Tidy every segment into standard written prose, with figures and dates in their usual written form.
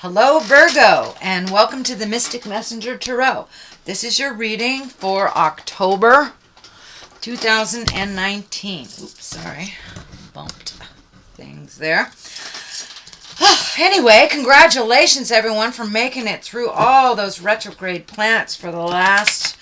Hello Virgo, and welcome to the Mystic Messenger Tarot. This is your reading for October 2019. Oops, sorry. Bumped things there. Anyway, congratulations everyone for making it through all those retrograde planets for the last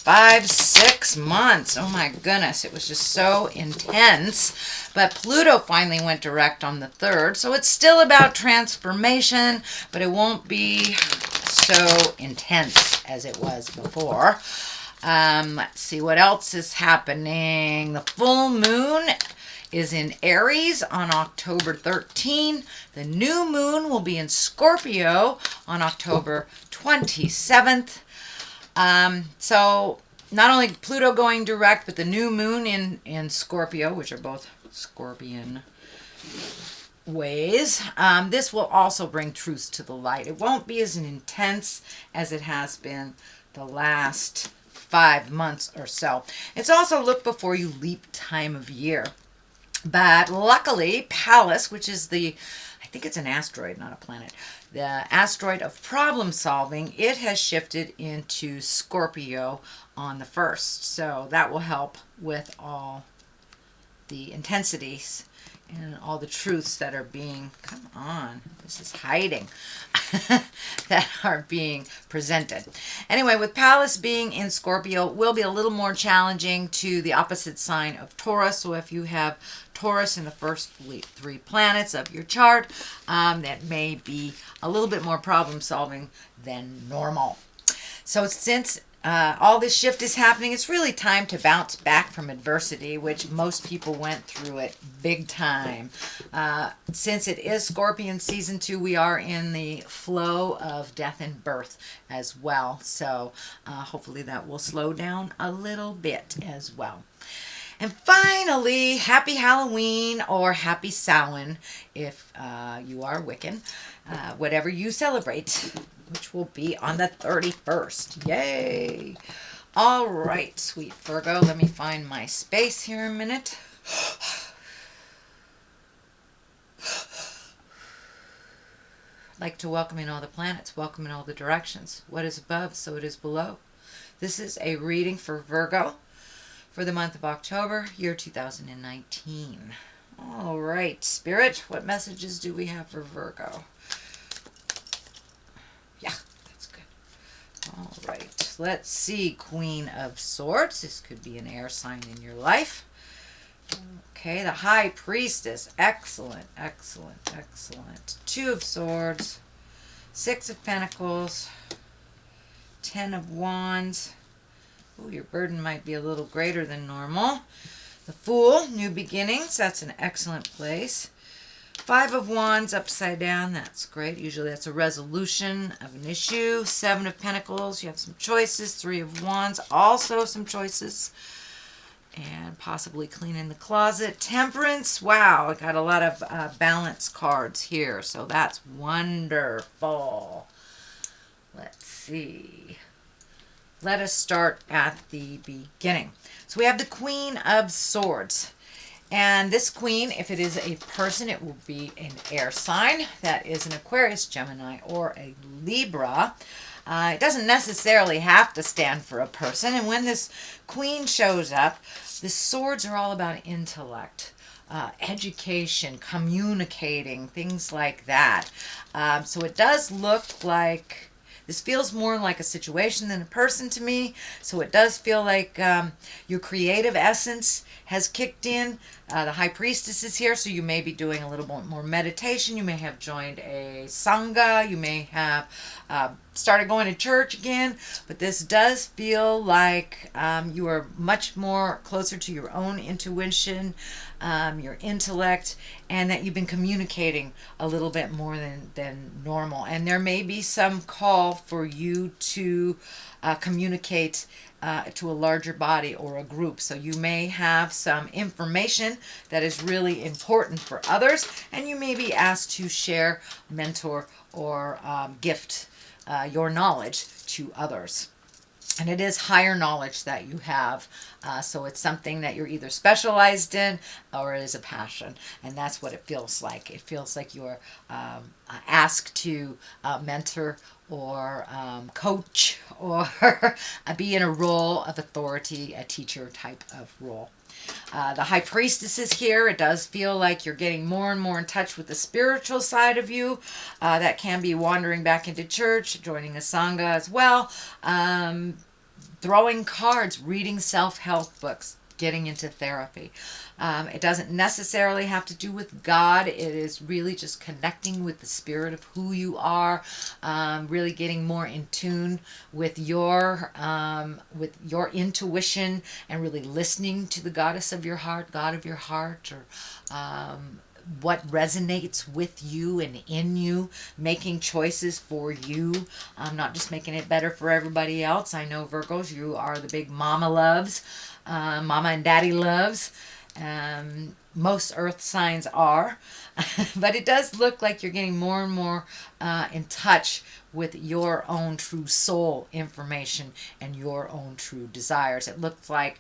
5-6 months. Oh my goodness, it was just so intense. But Pluto finally went direct on the 3rd, so it's still about transformation, but it won't be so intense as it was before. Let's see what else is happening. The full moon is in Aries on October 13. The new moon will be in Scorpio on October 27th. So not only Pluto going direct, but the new moon in Scorpio, which are both Scorpion ways. This will also bring truths to the light. It won't be as intense as it has been the last 5 months or so. It's also look before you leap time of year. But luckily, Pallas, which is I think it's an asteroid, not a planet, the asteroid of problem solving, it has shifted into Scorpio on the 1st. So that will help with all the intensities and all the truths that are being, come on, this is hiding, that are being presented. Anyway, with Pallas being in Scorpio, it will be a little more challenging to the opposite sign of Taurus. So if you have Taurus in the first 3 planets of your chart, that may be a little bit more problem solving than normal. So since all this shift is happening, it's really time to bounce back from adversity, which most people went through it big time. Since it is Scorpion season 2, we are in the flow of death and birth as well. So hopefully that will slow down a little bit as well. And finally, happy Halloween or happy Samhain if you are Wiccan, whatever you celebrate, which will be on the 31st. Yay! All right, sweet Virgo, let me find my space here a minute. I'd like to welcome in all the planets, welcome in all the directions. What is above, so it is below. This is a reading for Virgo for the month of October, year 2019. All right, Spirit, what messages do we have for Virgo? Yeah, that's good. All right, let's see. Queen of Swords. This could be an air sign in your life. Okay, the High Priestess. Excellent, excellent, excellent. 2 of Swords. 6 of Pentacles. 10 of Wands. Ooh, your burden might be a little greater than normal. The Fool, new beginnings. That's an excellent place. 5 of Wands upside down. That's great. Usually that's a resolution of an issue. 7 of Pentacles. You have some choices. 3 of Wands. Also some choices. And possibly cleaning the closet. Temperance. Wow, I got a lot of balance cards here. So that's wonderful. Let's see. Let us start at the beginning. So we have the Queen of Swords. And this queen, if it is a person, it will be an air sign. That is an Aquarius, Gemini, or a Libra. It doesn't necessarily have to stand for a person. And when this queen shows up, the swords are all about intellect, education, communicating, things like that. So it does look like this feels more like a situation than a person to me. So it does feel like your creative essence has kicked in. The High Priestess is here, so you may be doing a little more meditation. You may have joined a Sangha. You may have started going to church again. But this does feel like you are much more closer to your own intuition, your intellect, and that you've been communicating a little bit more than normal. And there may be some call for you to communicate to a larger body or a group. So you may have some information that is really important for others, and you may be asked to share, mentor, or gift your knowledge to others. And it is higher knowledge that you have. So it's something that you're either specialized in or it is a passion. And that's what it feels like. It feels like you're asked to mentor or coach or be in a role of authority, a teacher type of role. The High Priestess is here. It does feel like you're getting more and more in touch with the spiritual side of you. That can be wandering back into church, joining a Sangha as well. Throwing cards, reading self-help books, getting into therapy. It doesn't necessarily have to do with God. It is really just connecting with the spirit of who you are, really getting more in tune with your intuition and really listening to the goddess of your heart, God of your heart, or what resonates with you and in you, making choices for you, not just making it better for everybody else. I know Virgos, you are the big mama loves, mama and daddy loves. Most earth signs are, but it does look like you're getting more and more in touch with your own true soul information and your own true desires. It looks like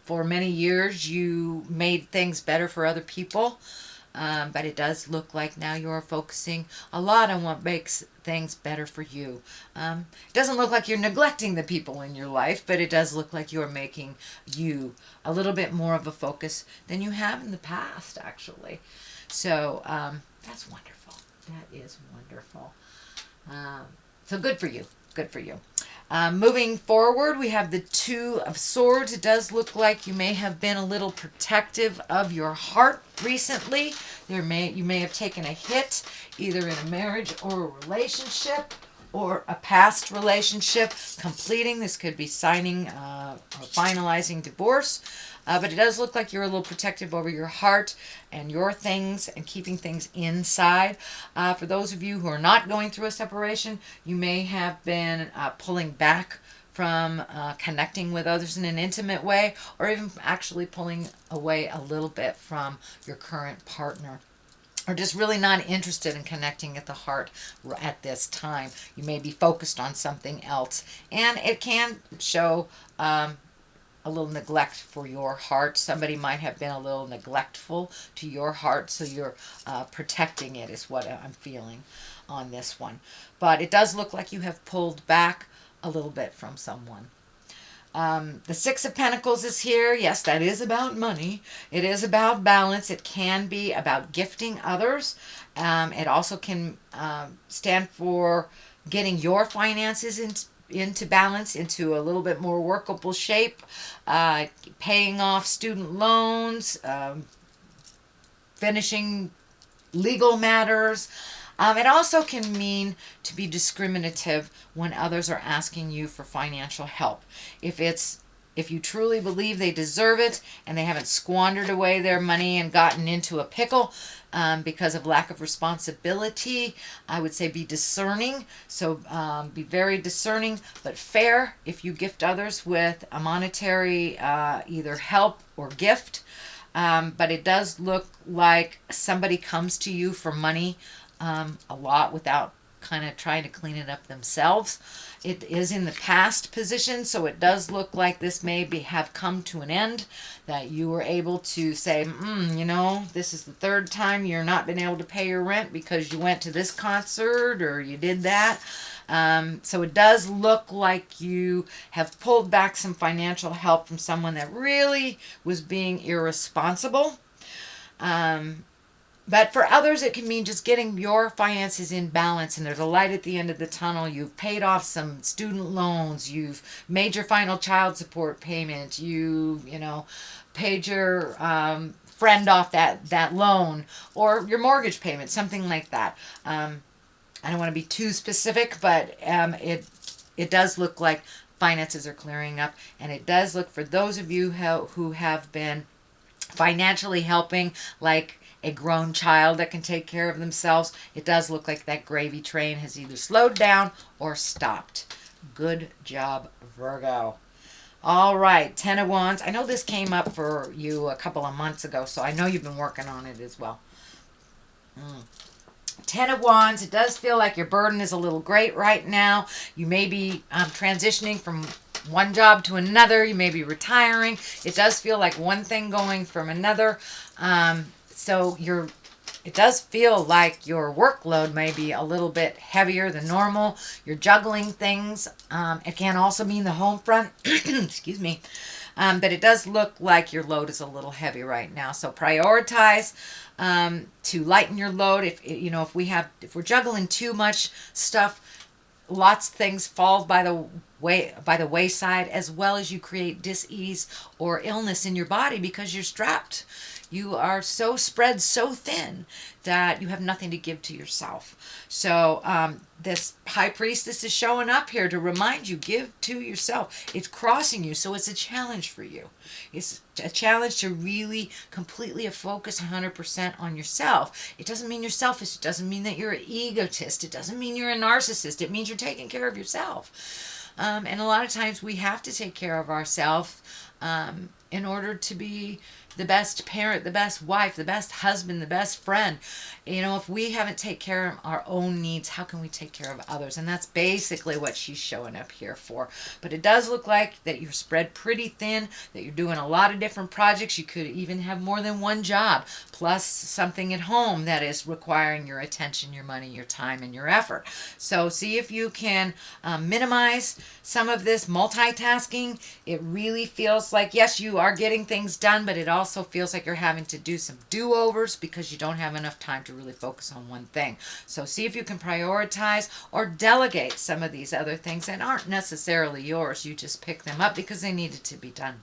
for many years you made things better for other people, but it does look like now you're focusing a lot on what makes things better for you. It doesn't look like you're neglecting the people in your life, but it does look like you're making you a little bit more of a focus than you have in the past, actually. So that's wonderful. That is wonderful. So good for you. Good for you. Moving forward, we have the Two of Swords. It does look like you may have been a little protective of your heart recently. You may have taken a hit either in a marriage or a relationship or a past relationship completing. This could be signing or finalizing divorce. But it does look like you're a little protective over your heart and your things and keeping things inside. For those of you who are not going through a separation, you may have been pulling back from connecting with others in an intimate way, or even actually pulling away a little bit from your current partner, or just really not interested in connecting at the heart at this time. You may be focused on something else, and it can show a little neglect for your heart. Somebody might have been a little neglectful to your heart, so you're protecting it is what I'm feeling on this one. But it does look like you have pulled back a little bit from someone. The Six of Pentacles is here. Yes, that is about money. It is about balance. It can be about gifting others. It also can stand for getting your finances into balance, into a little bit more workable shape, paying off student loans, finishing legal matters. It also can mean to be discriminative when others are asking you for financial help. If you truly believe they deserve it and they haven't squandered away their money and gotten into a pickle because of lack of responsibility, I would say be discerning. So be very discerning, but fair if you gift others with a monetary either help or gift. But it does look like somebody comes to you for money a lot without kind of trying to clean it up themselves. It is in the past position, so it does look like this may have come to an end, that you were able to say, this is the third time you're not been able to pay your rent because you went to this concert or you did that. So it does look like you have pulled back some financial help from someone that really was being irresponsible. But for others, it can mean just getting your finances in balance, and there's a light at the end of the tunnel. You've paid off some student loans. You've made your final child support payment. You paid your friend off that loan, or your mortgage payment, something like that. I don't want to be too specific, but it does look like finances are clearing up, and it does look for those of you who have been financially helping, like a grown child that can take care of themselves. It does look like that gravy train has either slowed down or stopped. Good job, Virgo. All right, Ten of Wands. I know this came up for you a couple of months ago, so I know you've been working on it as well. Ten of Wands, it does feel like your burden is a little great right now. You may be transitioning from one job to another. You may be retiring. It does feel like one thing going from another. So it does feel like your workload may be a little bit heavier than normal. You're juggling things. It can also mean the home front. Excuse me. But it does look like your load is a little heavy right now. So prioritize to lighten your load. If we're juggling too much stuff, lots of things fall by the wayside, as well as you create dis-ease or illness in your body because you're strapped. You are so spread so thin that you have nothing to give to yourself. So this high priestess is showing up here to remind you, give to yourself. It's crossing you, so it's a challenge for you. It's a challenge to really completely focus 100% on yourself. It doesn't mean you're selfish. It doesn't mean that you're an egotist. It doesn't mean you're a narcissist. It means you're taking care of yourself. And a lot of times we have to take care of ourselves in order to be the best parent, the best wife, the best husband, the best friend. If we haven't taken care of our own needs, how can we take care of others? And that's basically what she's showing up here for. But it does look like that you're spread pretty thin, that you're doing a lot of different projects. You could even have more than one job, plus something at home that is requiring your attention, your money, your time, and your effort. So see if you can minimize some of this multitasking. It really feels like, yes, you are getting things done, but it also feels like you're having to do some do-overs because you don't have enough time to really focus on one thing. So see if you can prioritize or delegate some of these other things that aren't necessarily yours. You just pick them up because they needed to be done.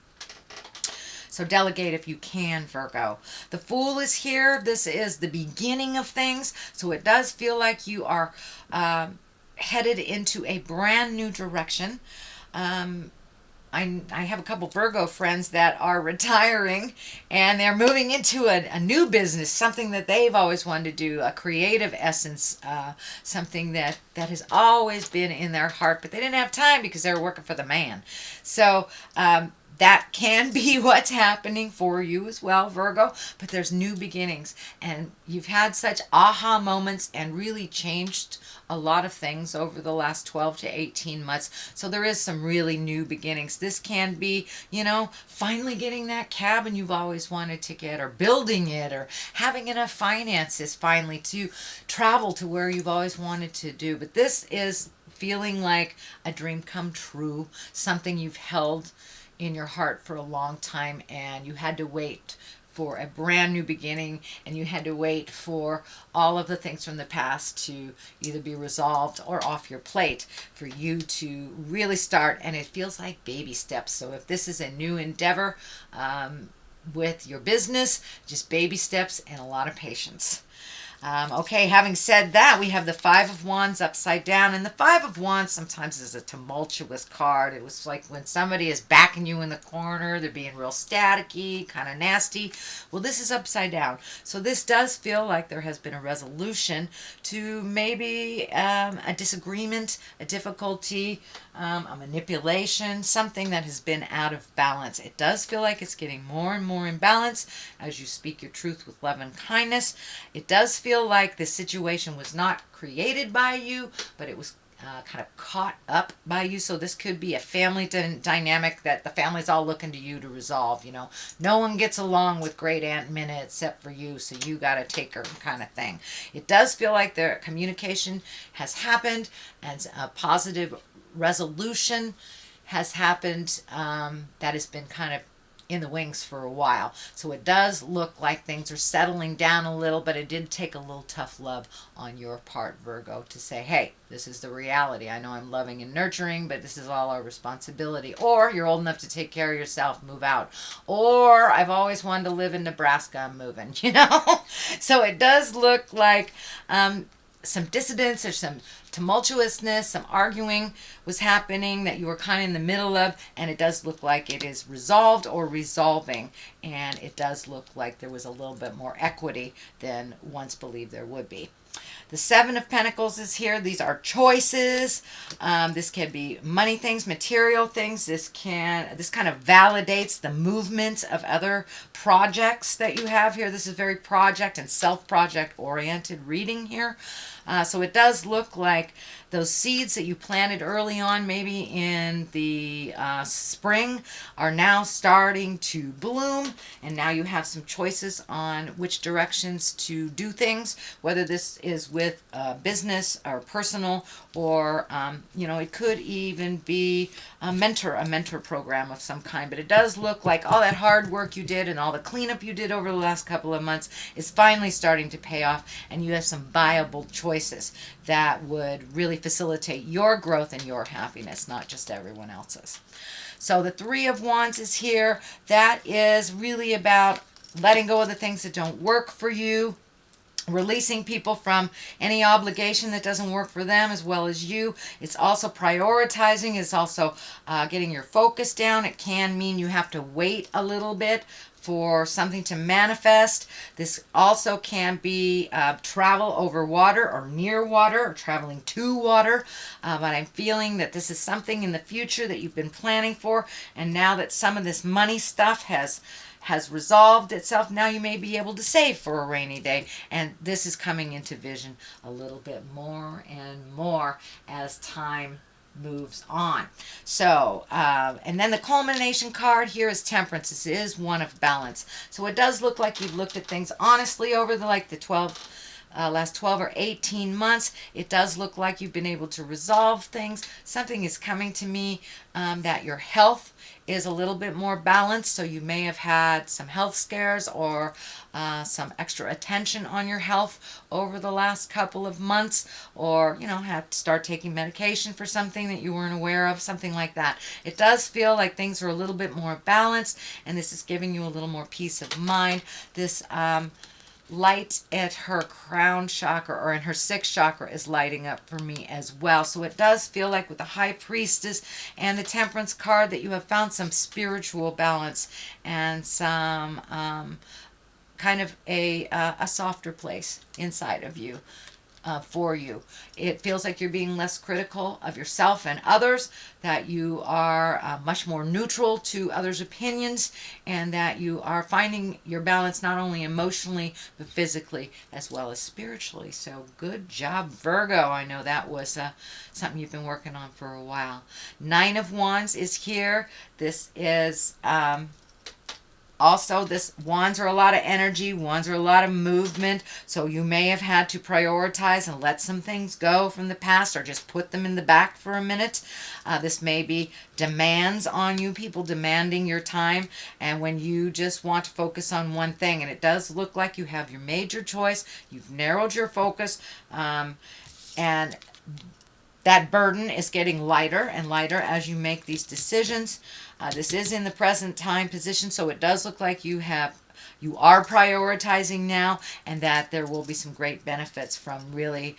So delegate if you can, Virgo. The Fool is here. This is the beginning of things. So it does feel like you are headed into a brand new direction. I have a couple Virgo friends that are retiring and they're moving into a new business, something that they've always wanted to do, a creative essence, something that has always been in their heart, but they didn't have time because they were working for the man. So that can be what's happening for you as well, Virgo, but there's new beginnings, and you've had such aha moments and really changed a lot of things over the last 12 to 18 months. So there is some really new beginnings. This can be, finally getting that cabin you've always wanted to get, or building it, or having enough finances finally to travel to where you've always wanted to do. But this is feeling like a dream come true, something you've held in your heart for a long time, and you had to wait for a brand new beginning, and you had to wait for all of the things from the past to either be resolved or off your plate for you to really start. And it feels like baby steps. So if this is a new endeavor with your business, just baby steps and a lot of patience. Okay, having said that, we have the Five of Wands upside down. And the Five of Wands sometimes is a tumultuous card. It was like when somebody is backing you in the corner, they're being real staticky, kind of nasty. Well, this is upside down. So this does feel like there has been a resolution to maybe a disagreement, a difficulty, a manipulation, something that has been out of balance. It does feel like it's getting more and more in balance as you speak your truth with love and kindness. It does feel like the situation was not created by you, but it was kind of caught up by you. So this could be a family dynamic that the family's all looking to you to resolve. No one gets along with great Aunt Minna except for you, so you got to take her kind of thing. It does feel like the communication has happened and a positive resolution has happened that has been kind of in the wings for a while. So it does look like things are settling down a little, but it did take a little tough love on your part, Virgo, to say, hey, this is the reality. I know I'm loving and nurturing, but this is all our responsibility. Or you're old enough to take care of yourself, move out. Or I've always wanted to live in Nebraska, I'm moving, So it does look like some dissidence or some tumultuousness, some arguing was happening that you were kind of in the middle of, and it does look like it is resolved or resolving, and it does look like there was a little bit more equity than once believed there would be. The Seven of Pentacles is here. These are choices. This can be money things, material things. This kind of validates the movements of other projects that you have here. This is very project and self-project oriented reading here. So it does look like those seeds that you planted early on, maybe in the spring, are now starting to bloom, and now you have some choices on which directions to do things, whether this is with business or personal, or it could even be a mentor program of some kind. But it does look like all that hard work you did and all the cleanup you did over the last couple of months is finally starting to pay off, and you have some viable choices that would really facilitate your growth and your happiness, not just everyone else's. So the Three of Wands is here. That is really about letting go of the things that don't work for you, releasing people from any obligation that doesn't work for them as well as you. It's also prioritizing. It's also getting your focus down. It can mean you have to wait a little bit for something to manifest. This also can be travel over water or near water or traveling to water. But I'm feeling that this is something in the future that you've been planning for. And now that some of this money stuff has resolved itself, now you may be able to save for a rainy day. And this is coming into vision a little bit more and more as time moves on. So, and then the culmination card here is Temperance. This is one of balance. So it does look like you've looked at things honestly over the last 12 or 18 months. It does look like you've been able to resolve things. Something is coming to me that your health is a little bit more balanced. So you may have had some health scares or some extra attention on your health over the last couple of months, or had to start taking medication for something that you weren't aware of, something like that. It does feel like things are a little bit more balanced, and this is giving you a little more peace of mind. This light at her crown chakra, or in her sixth chakra, is lighting up for me as well. So it does feel like with the High Priestess and the Temperance card that you have found some spiritual balance and some kind of a softer place inside of you. For you. It feels like you're being less critical of yourself and others, that you are much more neutral to others' opinions, and that you are finding your balance not only emotionally but physically as well as spiritually. So good job, Virgo. I know that was something you've been working on for a while. Nine of Wands is here. This is also, wands are a lot of energy, wands are a lot of movement, so you may have had to prioritize and let some things go from the past, or just put them in the back for a minute. This may be demands on you, people demanding your time, and when you just want to focus on one thing. And it does look like you have your major choice, you've narrowed your focus, and that burden is getting lighter and lighter as you make these decisions. This is in the present time position, so it does look like you are prioritizing now, and that there will be some great benefits from really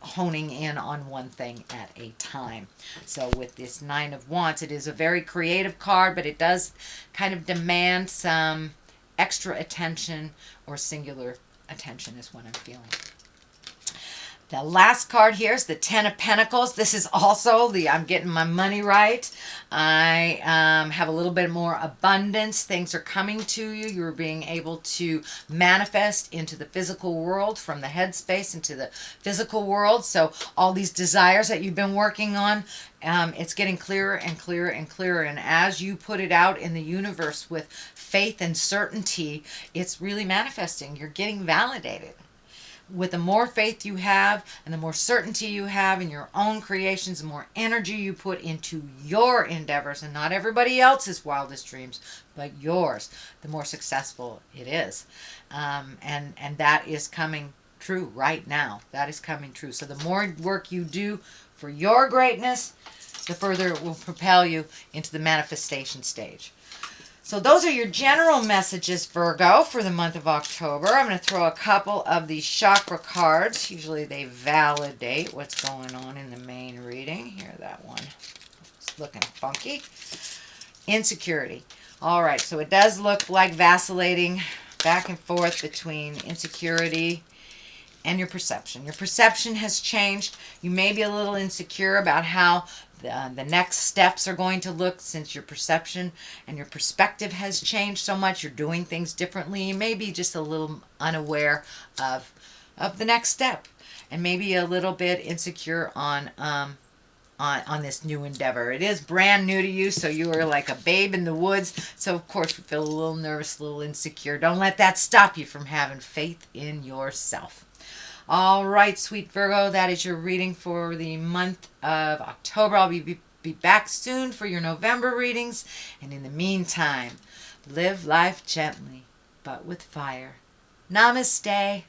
honing in on one thing at a time. So with this Nine of Wands, it is a very creative card, but it does kind of demand some extra attention, or singular attention is what I'm feeling. The last card here is the Ten of Pentacles. This is also I'm getting my money right. I have a little bit more abundance. Things are coming to you. You're being able to manifest into the physical world, from the headspace into the physical world. So all these desires that you've been working on, it's getting clearer and clearer and clearer. And as you put it out in the universe with faith and certainty, it's really manifesting. You're getting validated. With the more faith you have and the more certainty you have in your own creations, the more energy you put into your endeavors, and not everybody else's wildest dreams, but yours, the more successful it is. And that is coming true right now. That is coming true. So the more work you do for your greatness, the further it will propel you into the manifestation stage. So those are your general messages, Virgo, for the month of October. I'm going to throw a couple of these chakra cards. Usually they validate what's going on in the main reading. Here, that one. It's looking funky. Insecurity. All right, so it does look like vacillating back and forth between insecurity and your perception. Your perception has changed. You may be a little insecure about how the next steps are going to look, since your perception and your perspective has changed so much. You're doing things differently. You may be just a little unaware of the next step, and maybe a little bit insecure on this new endeavor. It is brand new to you, so you are like a babe in the woods. So of course you feel a little nervous, a little insecure. Don't let that stop you from having faith in yourself. All right, sweet Virgo, that is your reading for the month of October. I'll be back soon for your November readings. And in the meantime, live life gently, but with fire. Namaste.